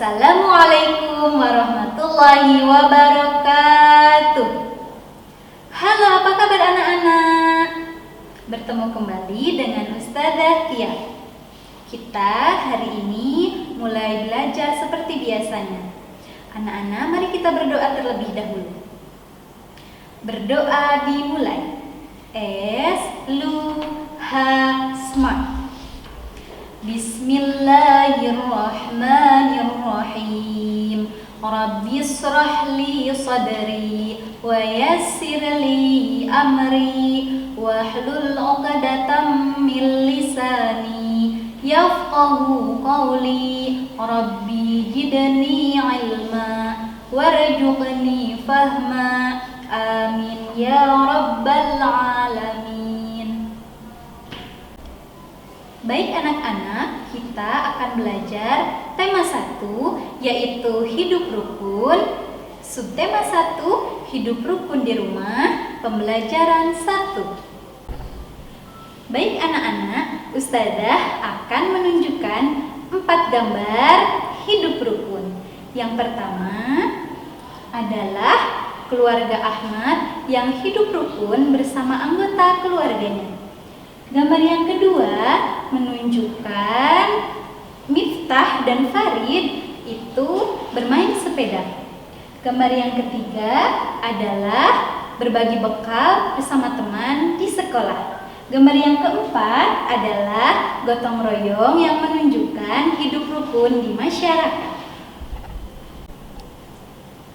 Assalamualaikum warahmatullahi wabarakatuh. Halo, apa kabar anak-anak? Bertemu kembali dengan Ustazah Tia. Kita hari ini mulai belajar seperti biasanya. Anak-anak, mari kita berdoa terlebih dahulu. Berdoa dimulai. Smart. Bismillahirrahmanirrahim. Rabbi shrah li sadri wa yassir li amri wahlul 'uqdatam min lisani yafqahu qawli. Rabbi zidni ilma warzuqni fahma. Amin ya rabbal alamin. Baik anak-anak, kita akan belajar tema 1 yaitu hidup rukun. Subtema 1, hidup rukun di rumah, pembelajaran 1. Baik anak-anak, Ustazah akan menunjukkan 4 gambar hidup rukun. Yang pertama adalah keluarga Ahmad yang hidup rukun bersama anggota keluarganya. Gambar yang kedua menunjukkan Miftah dan Farid itu bermain sepeda. Gambar yang ketiga adalah berbagi bekal bersama teman di sekolah. Gambar yang keempat adalah gotong royong yang menunjukkan hidup rukun di masyarakat.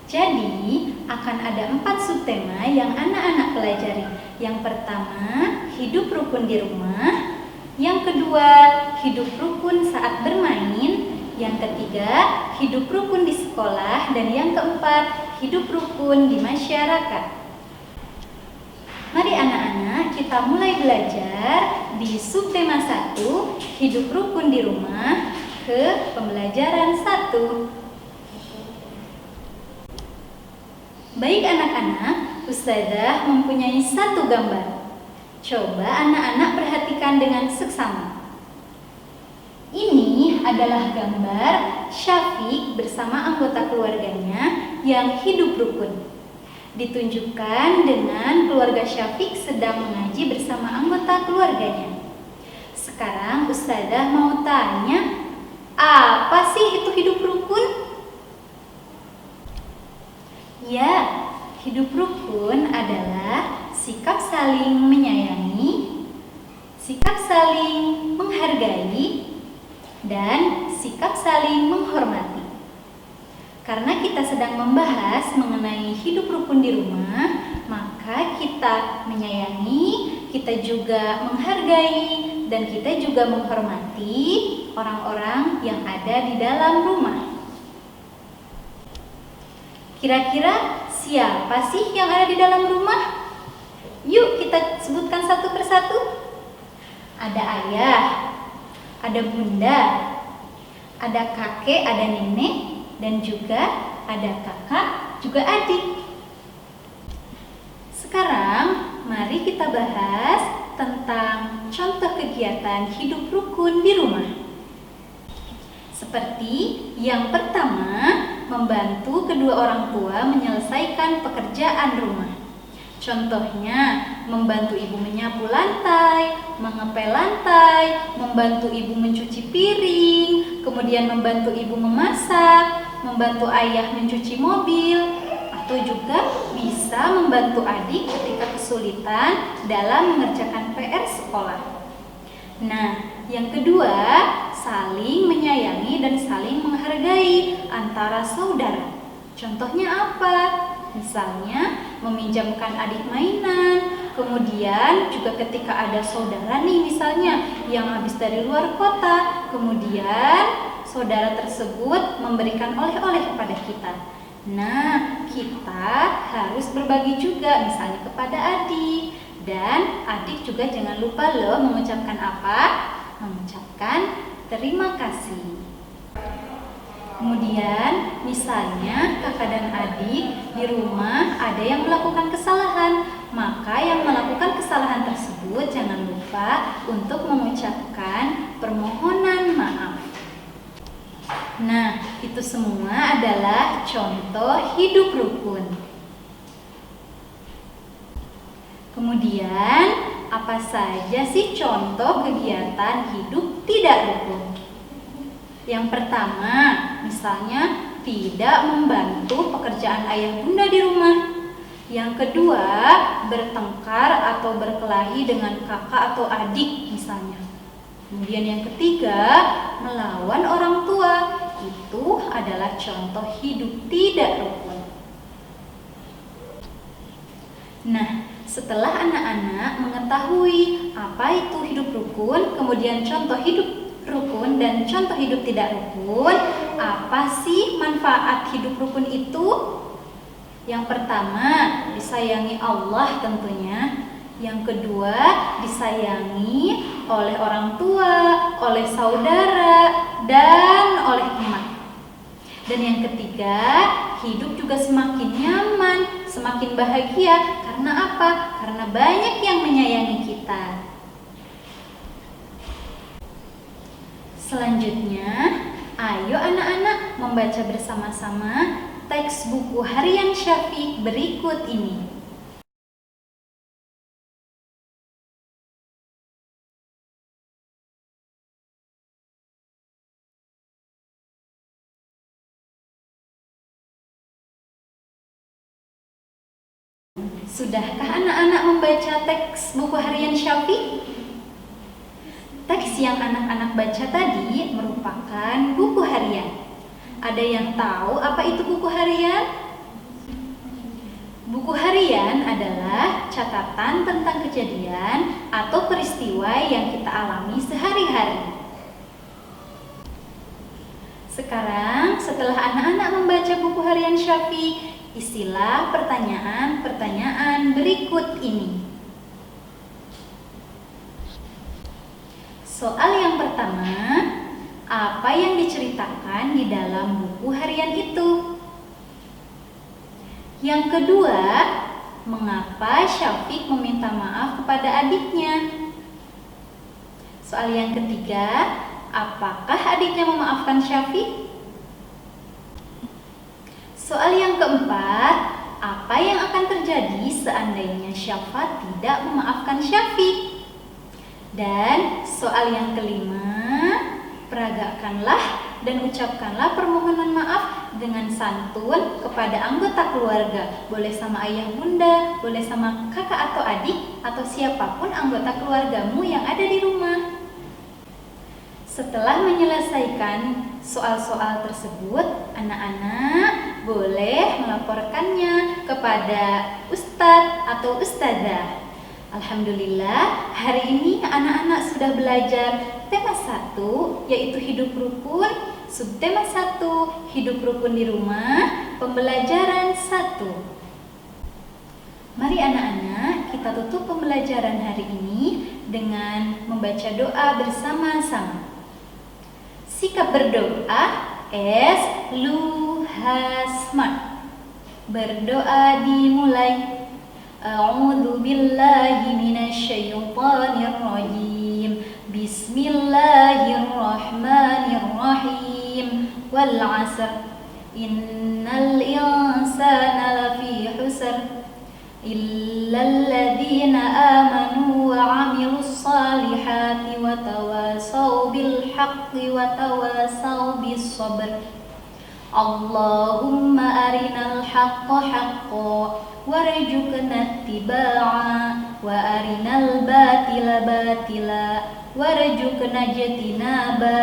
Jadi, akan ada 4 subtema yang anak-anak pelajari. Yang pertama, hidup rukun di rumah. Yang kedua, hidup rukun saat bermain. Yang ketiga, hidup rukun di sekolah. Dan yang keempat, hidup rukun di masyarakat. Mari anak-anak, kita mulai belajar di subtema 1, hidup rukun di rumah, ke pembelajaran 1. Baik anak-anak, Ustazah mempunyai 1 gambar. Coba anak-anak perhatikan dengan seksama. Ini adalah gambar Syafiq bersama anggota keluarganya yang hidup rukun. Ditunjukkan dengan keluarga Syafiq sedang mengaji bersama anggota keluarganya. Sekarang Ustazah mau tanya, apa sih itu hidup rukun? Ya, hidup rukun adalah sikap saling menyayangi, sikap saling menghargai, dan sikap saling menghormati. Karena kita sedang membahas mengenai hidup rukun di rumah, maka kita menyayangi, kita juga menghargai, dan kita juga menghormati orang-orang yang ada di dalam rumah. Kira-kira siapa sih yang ada di dalam rumah? Yuk kita sebutkan satu persatu. Ada ayah, ada bunda, ada kakek, ada nenek, dan juga ada kakak, juga adik. Sekarang mari kita bahas tentang contoh kegiatan hidup rukun di rumah. Seperti yang pertama, membantu kedua orang tua menyelesaikan pekerjaan rumah. Contohnya, membantu ibu menyapu lantai, mengepel lantai, membantu ibu mencuci piring, kemudian membantu ibu memasak, membantu ayah mencuci mobil, atau juga bisa membantu adik ketika kesulitan dalam mengerjakan PR sekolah. Nah, yang kedua, saling menyayangi dan saling menghargai antara saudara. Contohnya apa? Misalnya, meminjamkan adik mainan. Kemudian juga ketika ada saudara nih misalnya yang habis dari luar kota, kemudian saudara tersebut memberikan oleh-oleh kepada kita. Nah, kita harus berbagi juga misalnya kepada adik. Dan adik juga jangan lupa loh mengucapkan apa? Mengucapkan terima kasih. Kemudian misalnya kakak dan adik di rumah ada yang melakukan kesalahan, maka yang melakukan kesalahan tersebut jangan lupa untuk mengucapkan permohonan maaf. Nah, itu semua adalah contoh hidup rukun. Kemudian, apa saja sih contoh kegiatan hidup tidak rukun? Yang pertama, misalnya tidak membantu pekerjaan ayah bunda di rumah. Yang kedua, bertengkar atau berkelahi dengan kakak atau adik misalnya. Kemudian yang ketiga, melawan orang tua. Itu adalah contoh hidup tidak rukun. Nah, setelah anak-anak mengetahui apa itu hidup rukun, kemudian contoh hidup rukun dan contoh hidup tidak rukun, apa sih manfaat hidup rukun itu? Yang pertama, disayangi Allah tentunya. Yang kedua, disayangi oleh orang tua, oleh saudara, dan oleh teman. Dan yang ketiga, hidup juga semakin nyaman, semakin bahagia. Karena apa? Karena banyak yang menyayangi kita. Selanjutnya, ayo anak-anak membaca bersama-sama teks buku harian Syafiq berikut ini. Sudahkah anak-anak membaca teks buku harian Syafiq? Teks yang anak-anak baca tadi merupakan buku harian. Ada yang tahu apa itu buku harian? Buku harian adalah catatan tentang kejadian atau peristiwa yang kita alami sehari-hari. Sekarang, setelah anak-anak membaca buku harian Syafiq, isilah pertanyaan-pertanyaan berikut ini. Soal yang pertama, apa yang diceritakan di dalam buku harian itu? Yang kedua, mengapa Syafiq meminta maaf kepada adiknya? Soal yang ketiga, apakah adiknya memaafkan Syafiq? Soal yang keempat, apa yang akan terjadi seandainya Syafa tidak memaafkan Syafiq? Dan soal yang kelima, peragakanlah dan ucapkanlah permohonan maaf dengan santun kepada anggota keluarga. Boleh sama ayah bunda, boleh sama kakak atau adik, atau siapapun anggota keluargamu yang ada di rumah. Setelah menyelesaikan soal-soal tersebut, anak-anak boleh melaporkannya kepada ustadz atau ustadzah. Alhamdulillah, hari ini anak-anak sudah belajar tema 1, yaitu hidup rukun, subtema 1, hidup rukun di rumah, pembelajaran 1. Mari anak-anak, kita tutup pembelajaran hari ini dengan membaca doa bersama-sama. Sikap berdoa S. Luhasma. Berdoa dimulai. A'udzu billahi minasyaitonir rajim. Bismillahirrahmanirrahim. Wal 'asr. Innal insana lafi khusr. Illal ladzina amanu wa 'amilus salihati wa tawasaw bil haqqi wa tawasaw bis sabr. Allahumma arinal haqqa haqqan warzuqna ittiba'a wa arinal batila batila warzuqna ijtinaba.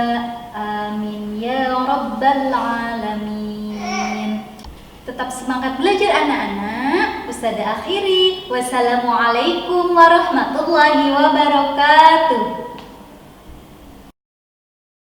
Amin ya rabbal alamin. Tetap semangat belajar anak-anak. Ustadzah akhiri. Wassalamualaikum warahmatullahi wabarakatuh.